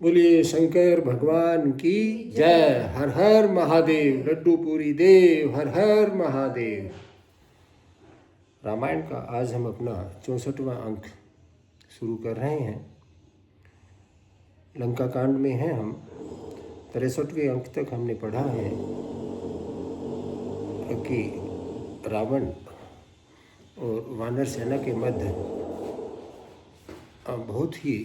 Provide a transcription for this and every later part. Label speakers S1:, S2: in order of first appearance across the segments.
S1: बोलिए शंकर भगवान की जय। हर हर महादेव। लड्डू पूरी देव। हर हर महादेव। रामायण का आज हम अपना 64वां अंक शुरू कर रहे हैं। लंका कांड में हैं हम। 63वें अंक तक हमने पढ़ा है कि रावण और वानर सेना के मध्य बहुत ही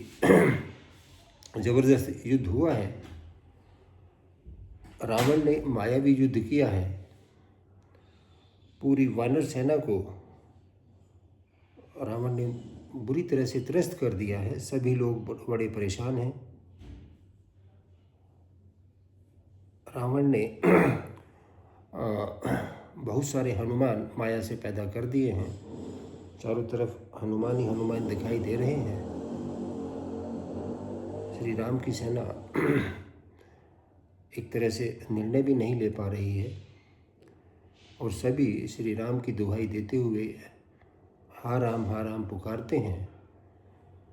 S1: जबरदस्त युद्ध हुआ है। रावण ने मायावी युद्ध किया है। पूरी वानर सेना को रावण ने बुरी तरह से त्रस्त कर दिया है। सभी लोग बड़े परेशान हैं। रावण ने बहुत सारे हनुमान माया से पैदा कर दिए हैं। चारों तरफ हनुमान ही हनुमान दिखाई दे रहे हैं। श्री राम की सेना एक तरह से निर्णय भी नहीं ले पा रही है और सभी श्री राम की दुहाई देते हुए हा राम पुकारते हैं।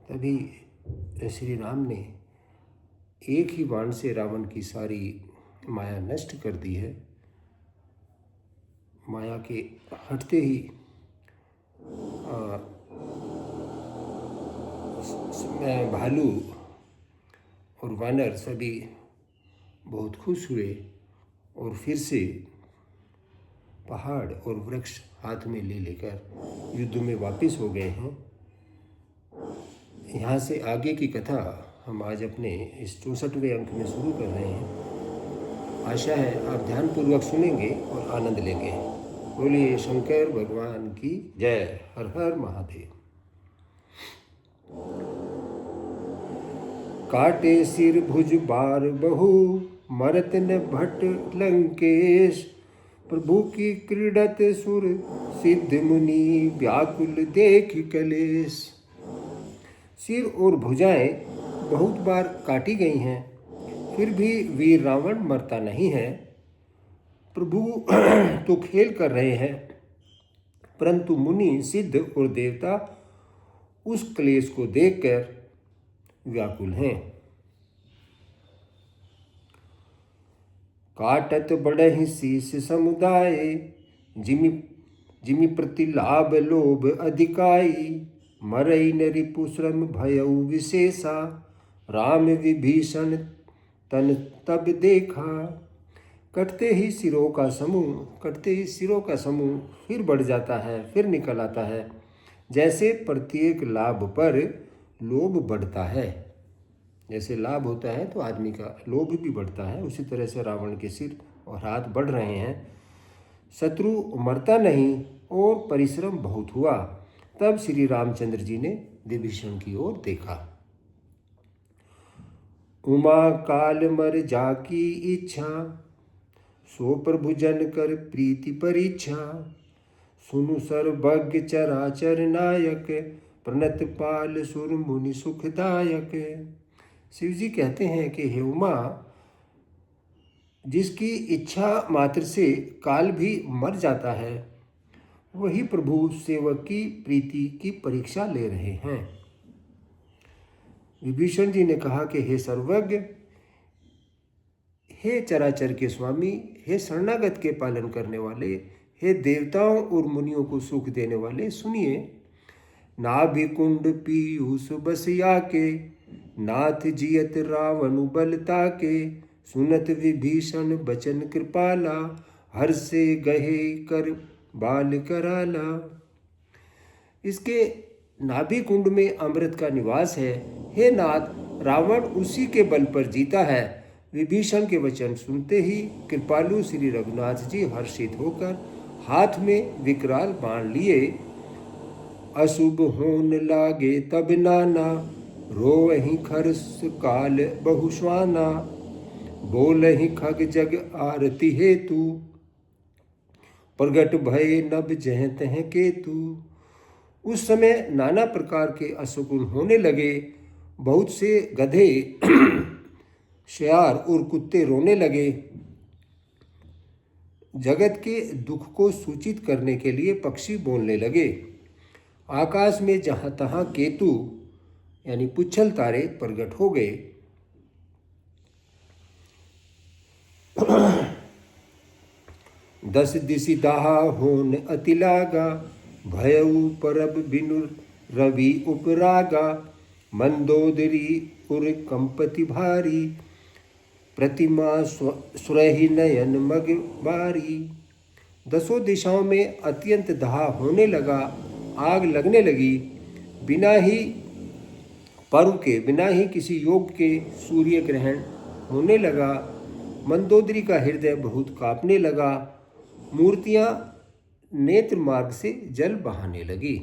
S1: तभी श्री राम ने एक ही बाण से रावण की सारी माया नष्ट कर दी है। माया के हटते ही भालू और वानर सभी बहुत खुश हुए और फिर से पहाड़ और वृक्ष हाथ में ले लेकर युद्ध में वापस हो गए हैं। यहाँ से आगे की कथा हम आज अपने इस 64वें अंक में शुरू कर रहे हैं। आशा है आप ध्यानपूर्वक सुनेंगे और आनंद लेंगे। बोलिए शंकर भगवान की जय। हर हर महादेव। काटे सिर भुज बार बहु मरत न भट लंकेश। प्रभु की क्रीडत सुर सिद्ध मुनि व्याकुल देख कलेश। सिर और भुजाएं बहुत बार काटी गई हैं, फिर भी वीर रावण मरता नहीं है। प्रभु तो खेल कर रहे हैं, परंतु मुनि सिद्ध और देवता उस क्लेश को देखकर व्याकुल हैं। काटत बढ़हि शीस समुदाय जिमि प्रति लाभ लोभ अधिकाई। मरई न रिपु श्रम भयउ विशेषा। राम विभीषण तन तब देखा। कटते ही सिरों का समूह फिर बढ़ जाता है, फिर निकल आता है। जैसे प्रत्येक लाभ पर लोभ बढ़ता है, जैसे लाभ होता है तो आदमी का लोभ भी बढ़ता है, उसी तरह से रावण के सिर और हाथ बढ़ रहे हैं। शत्रु मरता नहीं और परिश्रम बहुत हुआ। तब श्री रामचंद्र जी ने विभीषण की ओर देखा। उमा काल मर जाकी इच्छा। सो प्रभु जन कर प्रीति परीक्षा। सुनु सर्वज्ञ चराचर नायक। प्रणत पाल सुर मुनि सुखदायक। शिव जी कहते हैं कि हे उमा, जिसकी इच्छा मात्र से काल भी मर जाता है, वही प्रभु सेवक की प्रीति की परीक्षा ले रहे हैं। विभीषण जी ने कहा कि हे सर्वज्ञ, हे चराचर के स्वामी, हे शरणागत के पालन करने वाले, हे देवताओं और मुनियों को सुख देने वाले, सुनिए। नाभि कुंड पीयूष बसिया के। नाथ जियत रावण बलता के। सुनत विभीषण बचन कृपाला। हर से गहे कर बाल कराला। इसके नाभि कुंड में अमृत का निवास है। हे नाथ, रावण उसी के बल पर जीता है। विभीषण के वचन सुनते ही कृपालु श्री रघुनाथ जी हर्षित होकर हाथ में विकराल बाण लिए। अशुभ होन लागे तब नाना। रोवहि खरस काल बहुश्वाना। बोलहि खग जग आरती हेतु। प्रगट भय नभ जह तह केतु। उस समय नाना प्रकार के अशकुन होने लगे। बहुत से गधे शेयार और कुत्ते रोने लगे। जगत के दुख को सूचित करने के लिए पक्षी बोलने लगे। आकाश में जहाँ तहाँ केतु यानी पुच्छल तारे प्रकट हो गए। दस दिसि दाहा होन अति लागा, भयउ परब बिनु रवि उपरागा, मंदोदरी उर कंपति भारी, प्रतिमा सुरहि नयन मग बारी। दसों दिशाओं में अत्यंत दाह होने लगा, आग लगने लगी। बिना ही पर्व के, बिना ही किसी योग के सूर्य ग्रहण होने लगा। मंदोदरी का हृदय बहुत कांपने लगा। मूर्तियां नेत्र मार्ग से जल बहाने लगी।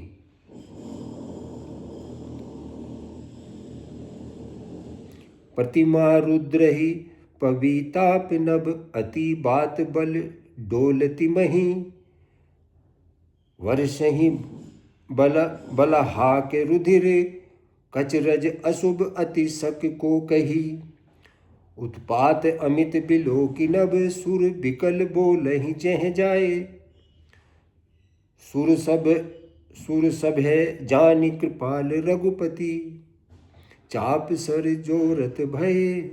S1: प्रतिमा रुद्र ही पविताप नभ, अति बात बल डोलति मही, वर्ष ही बल हाक रुधिर, कचरज अशुभ अति सक को कही। उत्पात अमित बिलो की नभ, सुर बिकल बोलहि चह जाए। सुर सब है जानि कृपाल रघुपति, चाप सर जोरत भये।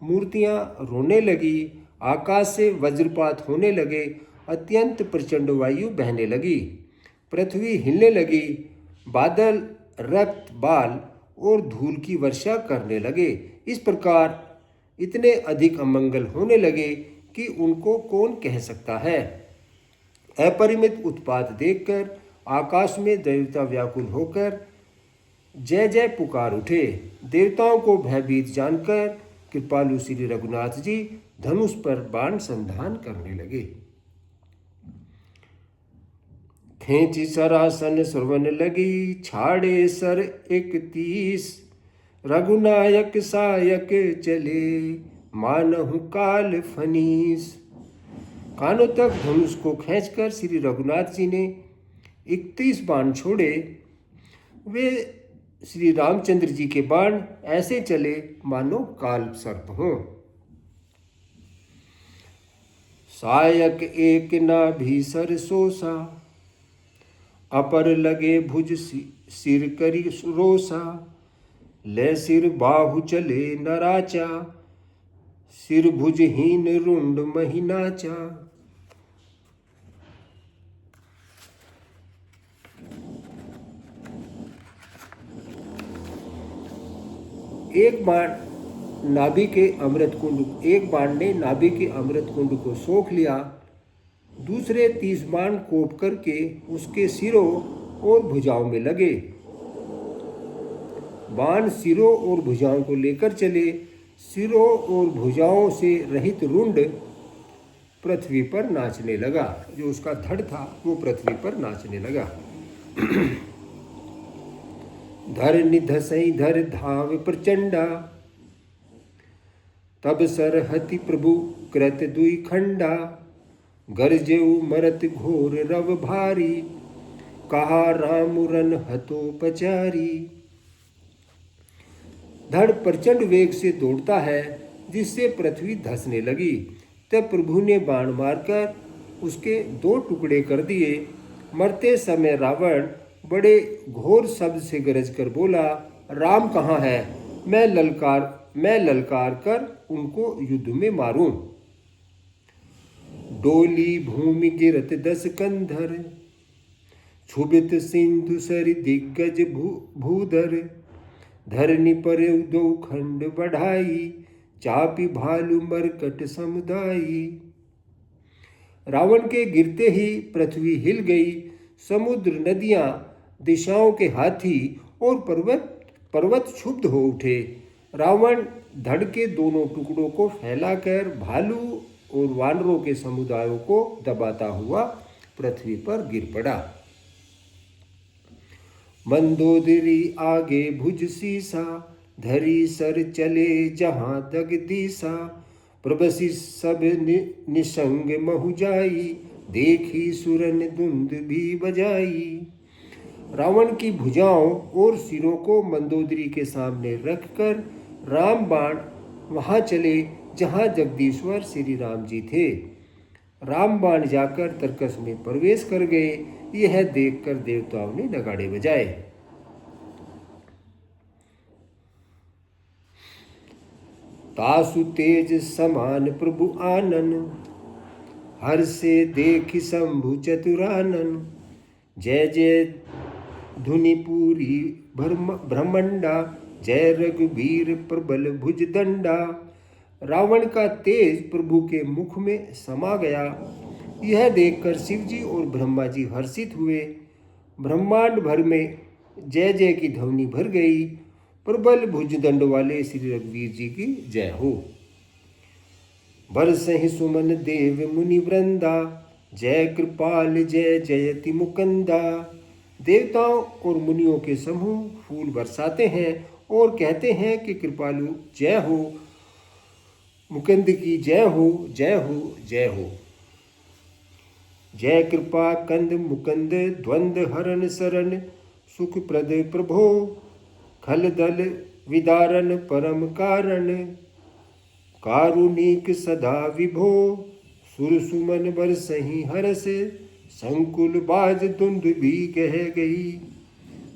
S1: मूर्तियां रोने लगी, आकाश से वज्रपात होने लगे, अत्यंत प्रचंड वायु बहने लगी, पृथ्वी हिलने लगी, बादल रक्त बाल और धूल की वर्षा करने लगे। इस प्रकार इतने अधिक अमंगल होने लगे कि उनको कौन कह सकता है। अपरिमित उत्पात देखकर आकाश में देवता व्याकुल होकर जय जय पुकार उठे। देवताओं को भयभीत जानकर कृपालु श्री रघुनाथ जी धनुष पर बाण संधान करने लगे। खेची सरासन श्रवण लगी, छाड़े सर 31, रघुनायक सायक चले, मानहु काल फनीस। कानों तक धनुष को खींचकर श्री रघुनाथ जी ने 31 बाण छोड़े। वे श्री रामचंद्र जी के बाण ऐसे चले मानो काल सर्प हो। सायक एक नाभि सर सोसा, अपर लगे भुज सिर करी रोसा, ले सिर बाहु चले नराचा, सिर भुजहीन रुंड महिनाचा। एक बाण ने नाभि के अमृत कुंड को सोख लिया। दूसरे 30 बाण कोप करके उसके सिरों और भुजाओं में लगे। बाण सिरों और भुजाओं को लेकर चले। सिरों और भुजाओं से रहित रुंड पृथ्वी पर नाचने लगा। जो उसका धड़ था वो पृथ्वी पर नाचने लगा। धर निधसई धर धाव प्रचंडा, तब सरहति प्रभु कृत दुई खंडा, गरजेऊ मरत घोर रव भारी, कहा राम रन हतो पचारी। धड़ प्रचंड वेग से दौड़ता है जिससे पृथ्वी धंसने लगी। तब प्रभु ने बाण मारकर उसके 2 टुकड़े कर दिए। मरते समय रावण बड़े घोर शब्द से गरज कर बोला, राम कहाँ है? मैं ललकार कर उनको युद्ध में मारूं। डोली भूमि गिरत 10 कंधर, क्षुभित सिंधु सरि दिग्गज भूधर, धरनी पर 2 खंड बढ़ाई, चापी भालू मरकट समुदायी। रावण के गिरते ही पृथ्वी हिल गई। समुद्र, नदियां, दिशाओं के हाथी और पर्वत क्षुब्ध हो उठे। रावण धड़ के दोनों टुकड़ों को फैलाकर भालू और वानरों के समुदायों को दबाता हुआ पृथ्वी पर गिर पड़ा। मंदोदरी आगे भुज सीसा, धरी सर चले जहां जगदीसा, प्रबसी सब निसंग महु जाई, देखी सुरन धुंध भी बजाई। रावण की भुजाओं और सिरों को मंदोदरी के सामने रखकर राम बाण वहां चले जहां जगदीश्वर श्री राम जी थे। राम बाण जाकर तरकस में प्रवेश कर गए। यह देखकर देवताओं ने नगाड़े बजाए। तासु तेज समान प्रभु आनन, हर से देखि शंभु चतुरानन। जय जय धुनि पूरी ब्रह्मंडा, जय रघुवीर प्रबल भुज दंडा। रावण का तेज प्रभु के मुख में समा गया। यह देखकर शिव जी और ब्रह्मा जी हर्षित हुए। ब्रह्मांड भर में जय जय की ध्वनि भर गई। प्रबल भुजदंड वाले श्री रघुवीर जी की जय हो। बरसहि सुमन देव मुनि वृंदा, जय कृपाल जय जयति मुकुंदा। देवताओं और मुनियों के समूह फूल बरसाते हैं और कहते हैं कि कृपालु जय हो, मुकुंद की जय हो, जय हो, जय हो। जय कृपा कंद मुकुंद द्वंद हरण शरण, सुख प्रद प्रभो खल दल विदारण परम कारण। कारुणिक सदा विभो, सुर सुमन बरसहि हरस, संकुल बाज धुंध भी कह गई।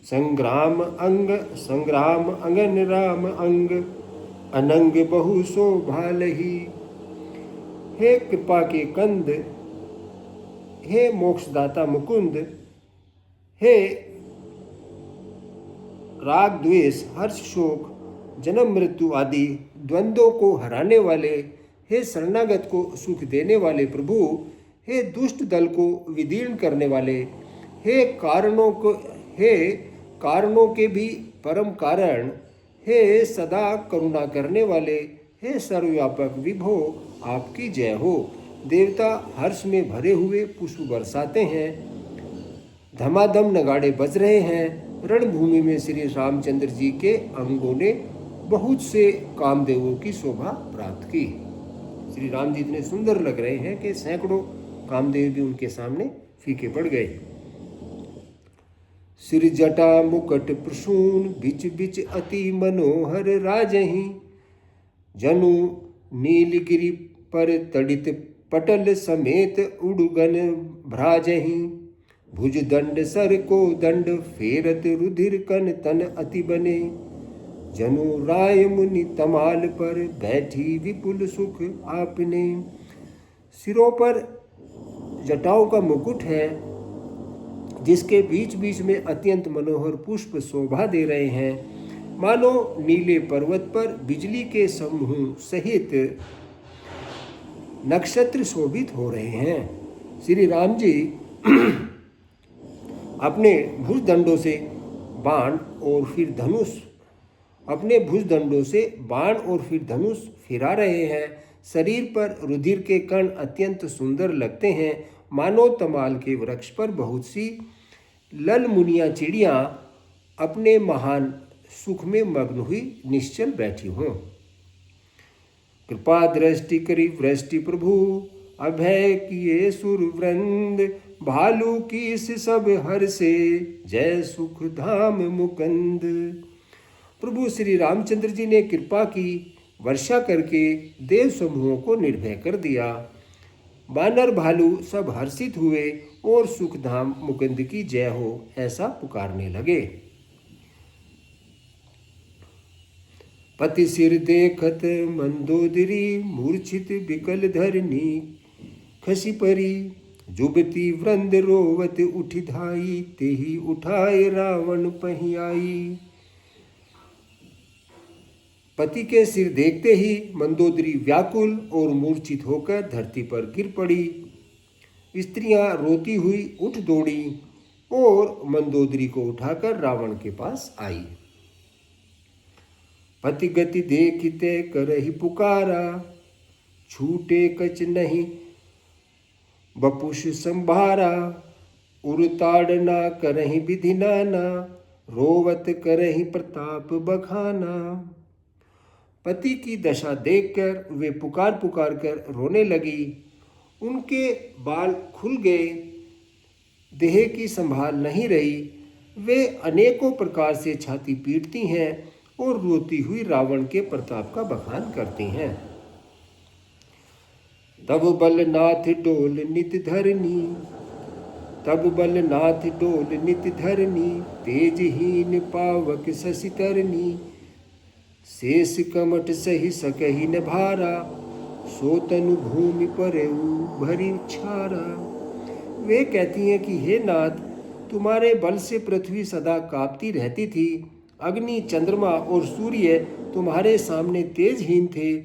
S1: संग्राम अंगन राम अंग, अनंग बहु शोभा लही। हे कृपा के कंद, हे मोक्षदाता मुकुंद, हे राग द्वेष हर्ष शोक जन्म मृत्यु आदि द्वंद्वों को हराने वाले, हे शरणागत को सुख देने वाले प्रभु, हे दुष्ट दल को विदीर्ण करने वाले, हे कारणों के भी परम कारण, हे सदा करुणा करने वाले, हे सर्वव्यापक विभो, आपकी जय हो। देवता हर्ष में भरे हुए पुष्प बरसाते हैं। धमाधम नगाड़े बज रहे हैं। रणभूमि में श्री रामचंद्र जी के अंगों ने बहुत से कामदेवों की शोभा प्राप्त की। श्री राम जी इतने सुंदर लग रहे हैं कि सैकड़ों कामदेव भी उनके सामने फीके पड़ गए। सिर जटा मुकट प्रसून, बिच बिच अति मनोहर राजहि। जनु नीलगिरि पर तड़ित पटल समेत उड़गन भ्राजहि। भुज दंड सर को दंड फेरत रुधिर कन तन अति बने। जनु राय मुनि तमाल पर बैठी विपुल सुख आपने। सिरों पर जटाओं का मुकुट है, जिसके बीच बीच में अत्यंत मनोहर पुष्प शोभा दे रहे हैं। मानो नीले पर्वत पर बिजली के समूह सहित नक्षत्र शोभित हो रहे हैं। श्री राम जी अपने भुजदंडों से बाण और फिर धनुष फिरा रहे हैं। शरीर पर रुधिर के कण अत्यंत सुंदर लगते हैं, मानो तमाल के वृक्ष पर बहुत सी लल मुनिया चिड़ियाँ अपने महान सुख में मग्न हुई निश्चल बैठी हों। कृपा दृष्टि करी वृष्टि प्रभु, अभय किए सुर वृंद। भालू की सब हर से, जय सुख धाम मुकुंद। प्रभु श्री रामचंद्र जी ने कृपा की वर्षा करके देव समूहों को निर्भय कर दिया। बानर भालू सब हर्षित हुए और सुखधाम मुकुंद की जय हो ऐसा पुकारने लगे। पति सिर देखत मंदोदरी, मूर्छित बिकल धरनी खसी परी। जुबती वृंद रोवत उठी धाई, तेहि उठाए रावण पही आई। पति के सिर देखते ही मंदोदरी व्याकुल और मूर्छित होकर धरती पर गिर पड़ी। स्त्रियां रोती हुई उठ दौड़ी और मंदोदरी को उठाकर रावण के पास आई। पति गति देखते करहि पुकारा, छूटे कच नहीं बपुष संभारा। उरताड़ना करहि विधि नाना, रोवत करहि प्रताप बखाना। पति की दशा देखकर वे पुकार कर रोने लगी। उनके बाल खुल गए, देह की संभाल नहीं रही। वे अनेकों प्रकार से छाती पीटती हैं और रोती हुई रावण के प्रताप का बखान करती हैं। तब बलनाथ डोल नित धरनी, तब बलनाथ डोल नित धरनी। तेजहीन पावक शशि तरनी, शेष कमट सही सकही न भारा, सो तनु भूमि परेऊ भरी छारा। वे कहती हैं कि हे नाथ, तुम्हारे बल से पृथ्वी सदा कांपती रहती थी। अग्नि, चंद्रमा और सूर्य तुम्हारे सामने तेजहीन थे।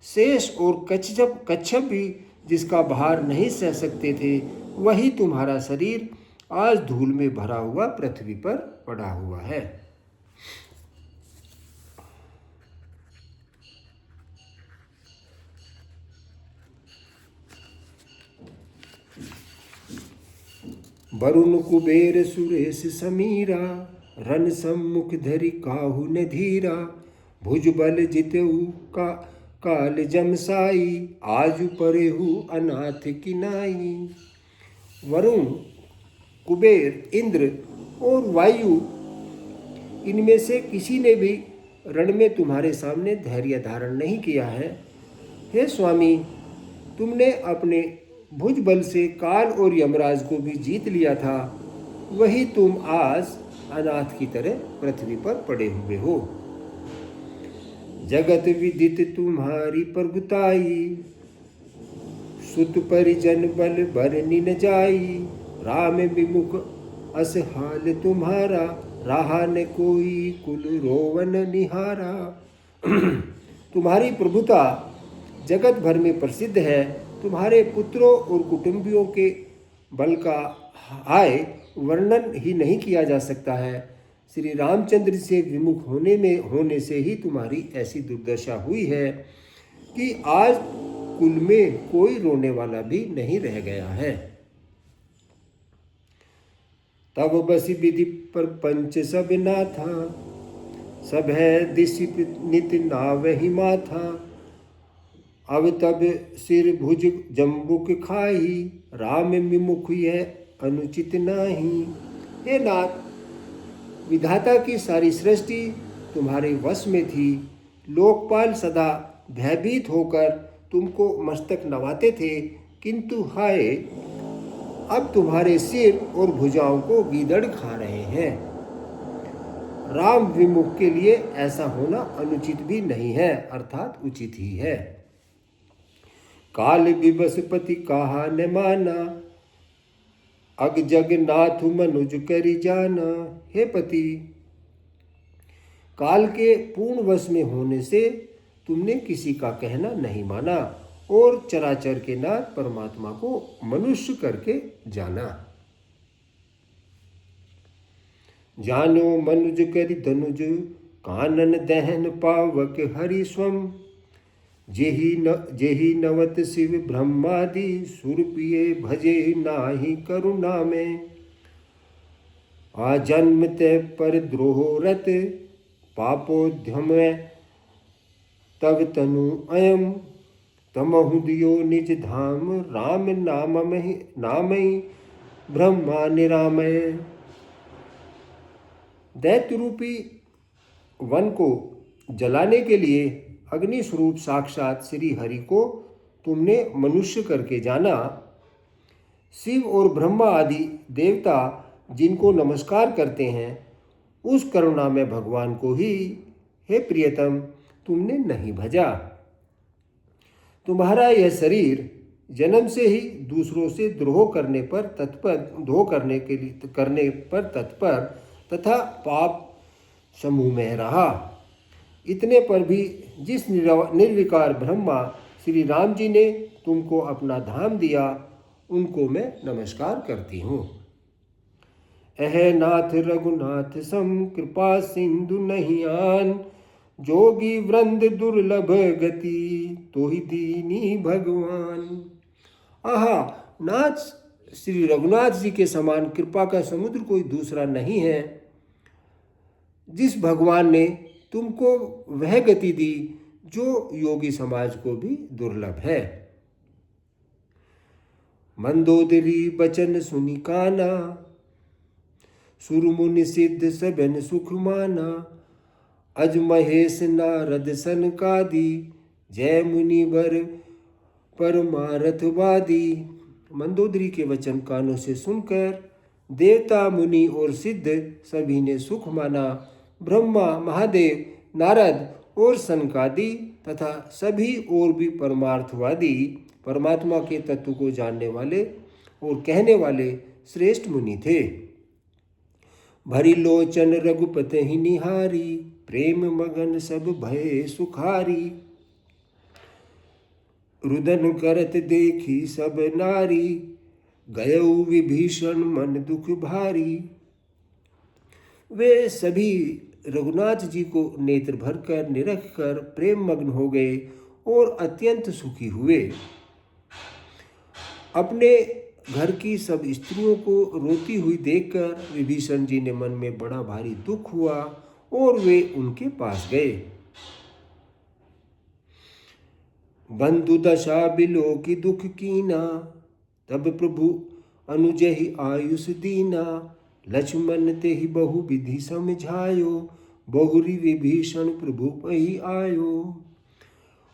S1: शेष और कच्छप भी जिसका भार नहीं सह सकते थे, वही तुम्हारा शरीर आज धूल में भरा हुआ पृथ्वी पर पड़ा हुआ है। वरुण कुबेर सुरेश समीरा, रन सम्मुख धरि काहू न धीरा। भुजबल जितेऊ का काल जमसाई, आजु परेहु अनाथ किनाई। वरुण, कुबेर, इंद्र और वायु, इनमें से किसी ने भी रण में तुम्हारे सामने धैर्य धारण नहीं किया है। हे स्वामी, तुमने अपने भुज बल से काल और यमराज को भी जीत लिया था, वही तुम आज अनाथ की तरह पृथ्वी पर पड़े हुए हो। जगत विदित तुम्हारी प्रभुताई, सुत परिजन बल बरनी न जाई। राम विमुख अस हाल तुम्हारा, रहा न कोई कुल रोवन निहारा। तुम्हारी प्रभुता जगत भर में प्रसिद्ध है। तुम्हारे पुत्रों और कुटुंबियों के बल का आय वर्णन ही नहीं किया जा सकता है। श्री रामचंद्र से विमुख होने से ही तुम्हारी ऐसी दुर्दशा हुई है कि आज कुल में कोई रोने वाला भी नहीं रह गया है। तब बसी विधि पर पंच सब नाथा, सब है दिशि नित नावहि माथा। अब तब सिर भुज जम्बुक खाही, राम विमुख यह अनुचित नाही। हे नाथ, विधाता की सारी सृष्टि तुम्हारे वश में थी। लोकपाल सदा भयभीत होकर तुमको मस्तक नवाते थे, किंतु हाय, अब तुम्हारे सिर और भुजाओं को गीदड़ खा रहे हैं। राम विमुख के लिए ऐसा होना अनुचित भी नहीं है, अर्थात उचित ही है। काल विवशपति कहा न माना, अग जग नाथ मनुज करि जाना। हे पति, काल के पूर्ण वश में होने से तुमने किसी का कहना नहीं माना और चराचर के नाथ परमात्मा को मनुष्य करके जाना। जानो मनुज करि धनुज, कानन दहन पावक हरि स्वम। जेहि नवत शिव ब्रह्मादि, सुरपिये भजे नाही करुणा में। आजन्म ते पर द्रोह रत, पापोद्यम तब तनु अयम। तमहु दियो निज धाम, राम नामहि ब्रह्मा निरामय। दैत्य रूपी वन को जलाने के लिए अग्नि स्वरूप साक्षात श्री हरि को तुमने मनुष्य करके जाना। शिव और ब्रह्मा आदि देवता जिनको नमस्कार करते हैं, उस करुणा में भगवान को ही हे प्रियतम तुमने नहीं भजा। तुम्हारा यह शरीर जन्म से ही दूसरों से द्रोह करने पर तत्पर तथा पाप समूह में रहा। इतने पर भी जिस निर्विकार ब्रह्मा श्री राम जी ने तुमको अपना धाम दिया, उनको मैं नमस्कार करती हूँ। अह नाथ रघुनाथ सम, कृपा सिंधु नहीं आन। जोगी वृंद दुर्लभ गति, तो ही दीनी भगवान। आहा नाथ, श्री रघुनाथ जी के समान कृपा का समुद्र कोई दूसरा नहीं है। जिस भगवान ने तुमको वह गति दी जो योगी समाज को भी दुर्लभ है। मंदोदरी बचन सुनि काना, सुरमुनि सिद्ध सबन सुख माना। अज महेश नारद सनकादि, जय मुनि वर परमारथवादी। मंदोदरी के वचन कानों से सुनकर देवता, मुनि और सिद्ध सभी ने सुख माना। ब्रह्मा, महादेव, नारद और सनकादि तथा सभी और भी परमार्थवादी परमात्मा के तत्व को जानने वाले और कहने वाले श्रेष्ठ मुनि थे। भरी लोचन रघुपत ही निहारी, प्रेम मगन सब भय सुखारी। रुदन करत देखी सब नारी, गयऊ विभीषण मन दुख भारी। वे सभी रघुनाथ जी को नेत्र भरकर निरख कर प्रेम मग्न हो गए और अत्यंत सुखी हुए। अपने घर की सब स्त्रियों को रोती हुई देखकर विभीषण जी ने मन में बड़ा भारी दुख हुआ और वे उनके पास गए। बंधु दशा बिलो की दुख कीना, तब प्रभु अनुज ही आयुष दीना। लक्ष्मण ते ही बहु विधि समझायो, बहुरी विभीषण प्रभु पही आयो।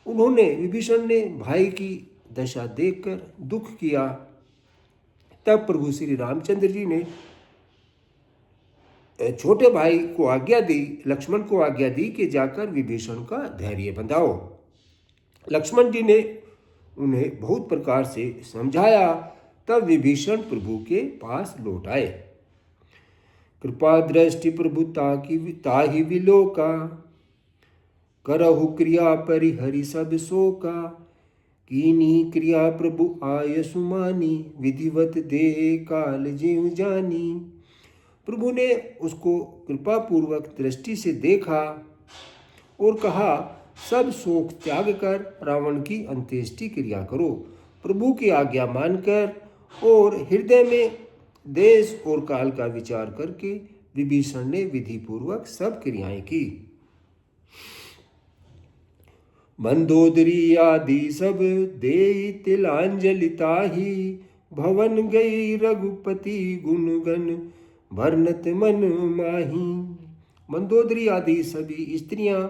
S1: उन्होंने विभीषण ने भाई की दशा देखकर दुख किया। तब प्रभु श्री रामचंद्र जी ने छोटे भाई को आज्ञा दी, लक्ष्मण को आज्ञा दी कि जाकर विभीषण का धैर्य बंधाओ। लक्ष्मण जी ने उन्हें बहुत प्रकार से समझाया। तब विभीषण प्रभु के पास लौट आए। कृपा दृष्टि प्रभु ताहि विलोका, करहु क्रिया परिहरि सब शोका। कीनी क्रिया प्रभु आय सुमानी, विधिवत देह काल जीव जानी। प्रभु ने उसको कृपा पूर्वक दृष्टि से देखा और कहा, सब शोक त्याग कर रावण की अंत्येष्टि क्रिया करो। प्रभु की आज्ञा मानकर और हृदय में देश और काल का विचार करके विभीषण ने विधि पूर्वक सब क्रियाएं की। मंदोदरी आदि सब देई तिलांजलि ताहि, भवन गई रघुपति गुणगन भरनत मन माही। मंदोदरी आदि सभी स्त्रियां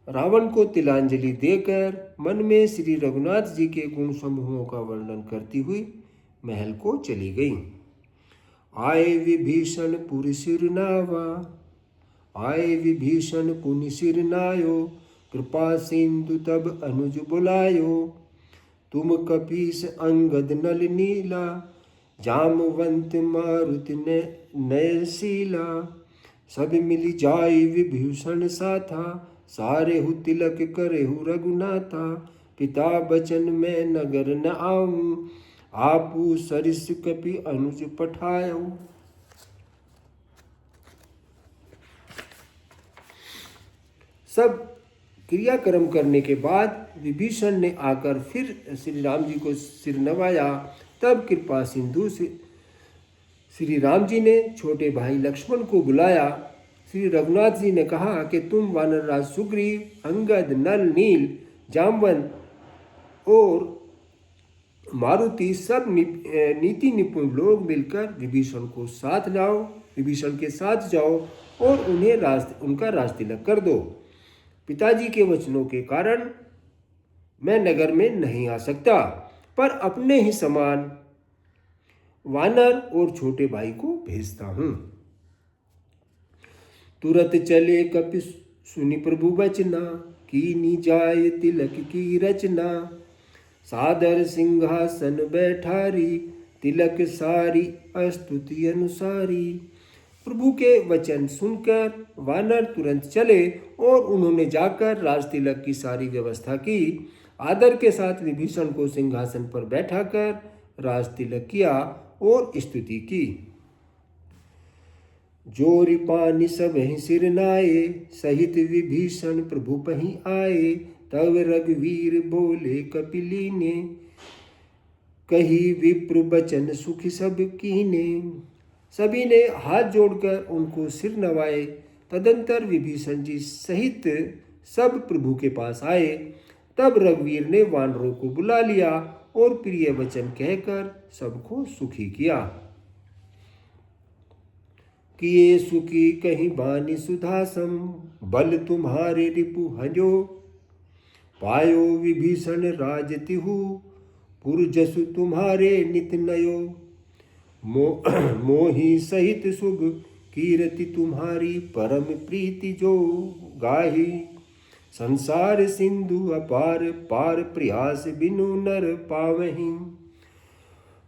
S1: रावण को तिलांजलि देकर मन में श्री रघुनाथ जी के गुण समूहों का वर्णन करती हुई महल को चली गईं। आए विभीषण पुर सिरनावा, आए विभीषण पुनि सिरनायो। कृपा सिंधु तब अनुज बुलायो, तुम कपीस अंगद नल नीला। जामवंत मारुति नयनशीला, सब मिली जाई विभीषण साथा। सारे हु तिलक करे हु रघुनाथा। पिता बचन में नगर न आऊं, आपू सरिस कपि अनुज पठायो। सब क्रियाक्रम करने के बाद विभीषण ने आकर फिर श्री राम जी को सिर नवाया। तब कृपा सिंधु से श्री राम जी ने छोटे भाई लक्ष्मण को बुलाया। श्री रघुनाथ जी ने कहा कि तुम वानरराज सुग्रीव, अंगद, नल, नील, जामवंत और मारुति सब नीति निपुण लोग मिलकर विभीषण को साथ लाओ, विभीषण के साथ जाओ और उन्हें उनका राज तिलक कर दो। पिताजी के वचनों के कारण मैं नगर में नहीं आ सकता, पर अपने ही समान वानर और छोटे भाई को भेजता हूं। तुरत चले कपि सुनि प्रभु वचना, कीनी जाय तिलक की रचना। सादर सिंहासन बैठारी, तिलक सारी स्तुति अनुसारी। प्रभु के वचन सुनकर वानर तुरंत चले और उन्होंने जाकर राज तिलक की सारी व्यवस्था की। आदर के साथ विभीषण को सिंहासन पर बैठाकर राज तिलक किया और स्तुति की। जोरि पानि सब ही सिर नाये, सहित विभीषण प्रभु पही आए। तब रघुवीर बोले कपिलीने, कही विप्र बचन सुखी सब कीने। सभी ने हाथ जोड़कर उनको सिर नवाए। तदंतर विभीषण जी सहित सब प्रभु के पास आए। तब रघुवीर ने वानरों को बुला लिया और प्रिय वचन कहकर सबको सुखी किया। किए सुखी कहीं बानी सुधासम, बल तुम्हारे रिपु हजो। पायो विभीषण राज तिहु, पुरजसु तुम्हारे नित नयो। मोहि सहित शुभ कीर्ति तुम्हारी, परम प्रीति जो गाही। संसार सिंधु अपार, पार प्रयास बिनु नर पावहीं।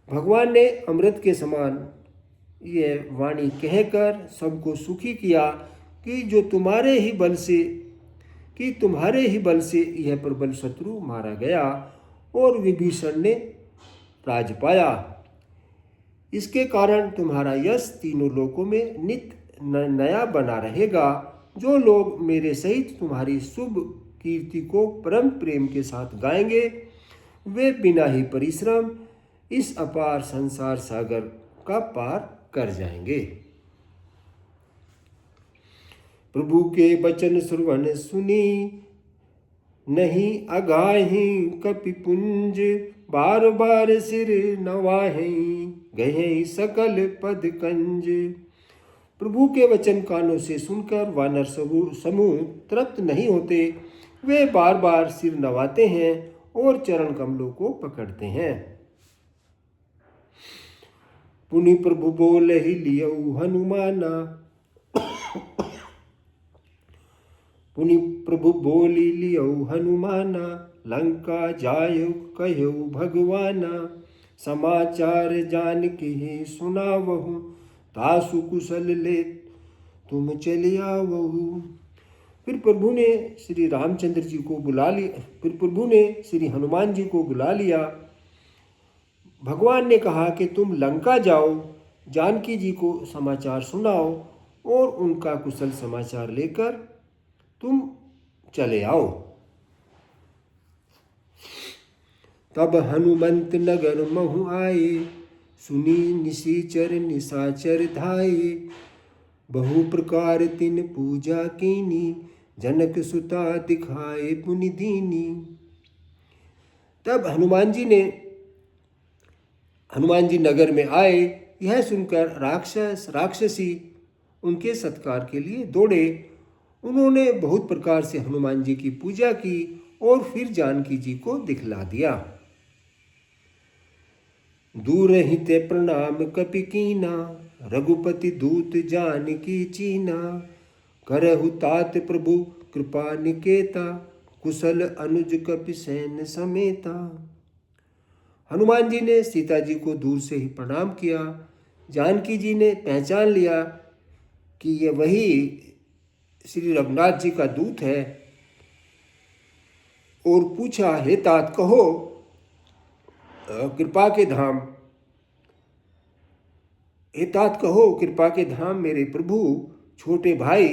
S1: भगवान ने अमृत के समान ये वाणी कहकर सबको सुखी किया कि तुम्हारे ही बल से यह प्रबल शत्रु मारा गया और विभीषण ने राज पाया। इसके कारण तुम्हारा यश तीनों लोकों में नित्य नया बना रहेगा। जो लोग मेरे सहित तुम्हारी शुभ कीर्ति को परम प्रेम के साथ गाएंगे, वे बिना ही परिश्रम इस अपार संसार सागर का पार कर जाएंगे। प्रभु के वचन श्रवण सुनी, नहीं अगाही कपि पुंज, बार बार सिर नवाहीं, गहे सकल पद कंज। प्रभु के वचन कानों से सुनकर वानर समूह तृप्त नहीं होते। वे बार बार सिर नवाते हैं और चरण कमलों को पकड़ते हैं। पुनि प्रभु बोल ही लियऊ हनुमाना, पुनि प्रभु बोली लियऊ हनुमाना, लंका जायु कहु भगवाना, समाचार जान के सुनावहु, तासु कुशल ले तुम चले आवहु। फिर प्रभु ने श्री रामचंद्र जी को बुला लिया। फिर प्रभु ने श्री हनुमान जी को बुला लिया। भगवान ने कहा कि तुम लंका जाओ, जानकी जी को समाचार सुनाओ और उनका कुशल समाचार लेकर तुम चले आओ। तब हनुमंत नगर महु आए, सुनी निशाचर निशाचर धाये, बहु प्रकार तिन पूजा कीनी, जनक सुता दिखाए पुनि दीनी। तब हनुमान जी नगर में आए। यह सुनकर राक्षसी उनके सत्कार के लिए दौड़े। उन्होंने बहुत प्रकार से हनुमान जी की पूजा की और फिर जानकी जी को दिखला दिया। दूर हिते प्रणाम कपि कीना, रघुपति दूत जानकी चीना, करहु तात प्रभु कृपा निकेता, कुशल अनुज कपि सैन्य समेता। हनुमान जी ने सीता जी को दूर से ही प्रणाम किया। जानकी जी ने पहचान लिया कि यह वही श्री रघुनाथ जी का दूत है और पूछा, हे तात कहो कृपा के धाम, हे तात कहो कृपा के धाम, मेरे प्रभु छोटे भाई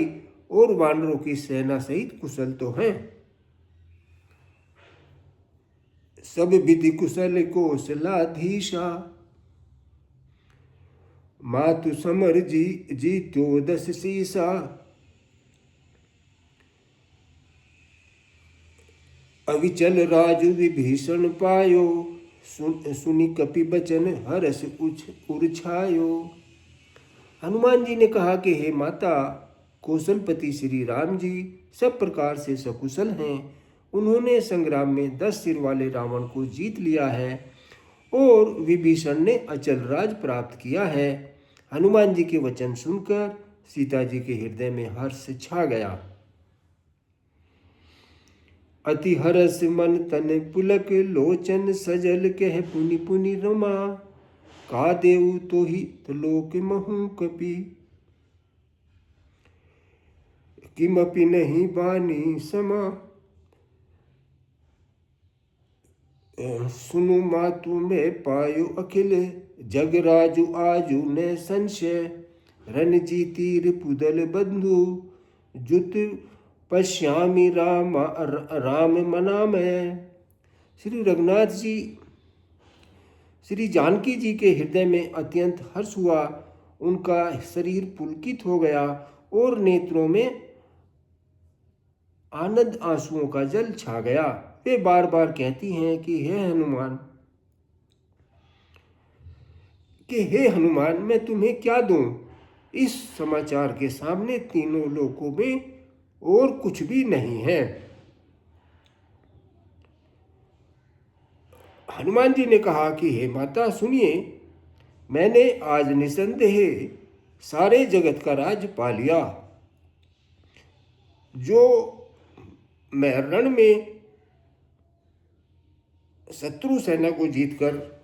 S1: और वानरों की सेना सहित कुशल तो हैं। सब विधि कुशल कौशलाधीशा, मातु समर जीत्यो 10 शीशा, अविचल राजु विभीषण पायो, सुनि कपि बचन हरस उर्छायो। हनुमान जी ने कहा कि हे माता, कौशलपति श्री राम जी सब प्रकार से सकुशल हैं। उन्होंने संग्राम में 10 सिर वाले रावण को जीत लिया है और विभीषण ने अचल राज प्राप्त किया है। हनुमान जी के वचन सुनकर सीता जी के हृदय में हर्ष छा गया। अति हरस मन तन पुलक लोचन, सजल कह पुनि पुनि रमा, का देऊ तो ही लोक महु कपि, किमपि नहीं बानी समा। सुनु मातु में पायो अखिल, जग राजु आजु न संशय, रणजीतीर पुदल बंधु, जुत पश्यामि राम मनामय। श्री रघुनाथ जी श्री जानकी जी के हृदय में अत्यंत हर्ष हुआ। उनका शरीर पुलकित हो गया और नेत्रों में आनंद आंसुओं का जल छा गया। वे बार बार कहती हैं कि हे हनुमान मैं तुम्हें क्या दूं। इस समाचार के सामने तीनों लोकों में और कुछ भी नहीं है। हनुमान जी ने कहा कि हे माता सुनिए, मैंने आज निसंदेह सारे जगत का राज पा लिया। जो मैं रण में शत्रु सेना को जीतकर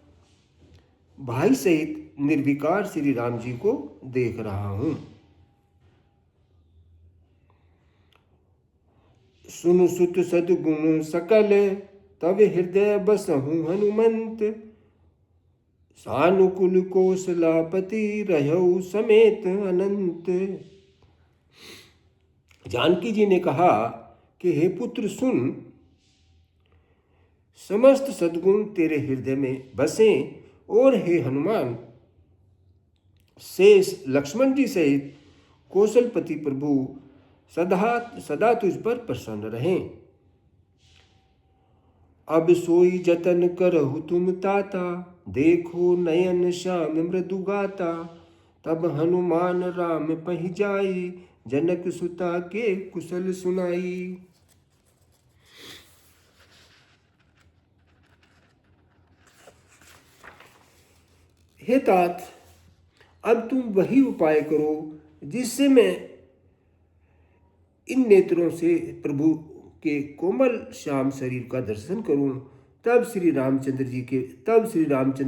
S1: भाई सहित निर्विकार श्री राम जी को देख रहा हूं। सुन सुत सद्गुण सकल, तब हृदय बसहु हनुमंत। सानुकूल कौशलापति, रहु समेत अनंत। जानकी जी ने कहा कि हे पुत्र सुन, समस्त सद्गुण तेरे हृदय में बसे, और हे हनुमान शेष लक्ष्मण जी सहित कौशलपति प्रभु सदा तुझ पर प्रसन्न रहें। अब सोई जतन करहु तुम ताता, देखो नयन श्याम मृदु गाता। तब हनुमान राम पहि जाई, जनक सुता के कुशल सुनाई। हे तात, अब तुम वही उपाय करो जिससे मैं इन नेत्रों से प्रभु के कोमल श्याम शरीर का दर्शन करूं। तब श्री रामचंद्र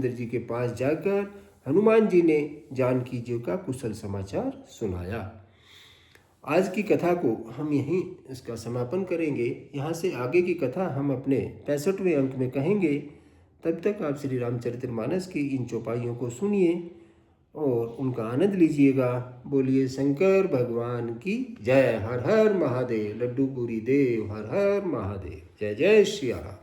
S1: जी के पास जाकर हनुमान जी ने जानकी जी का कुशल समाचार सुनाया। आज की कथा को हम यहीं इसका समापन करेंगे। यहाँ से आगे की कथा हम अपने 65वें अंक में कहेंगे। तब तक आप श्री रामचरितमानस की इन चौपाइयों को सुनिए और उनका आनंद लीजिएगा। बोलिए शंकर भगवान की जय। हर हर महादेव। लड्डू पूरी देव। हर हर महादेव। जय जय श्री राम।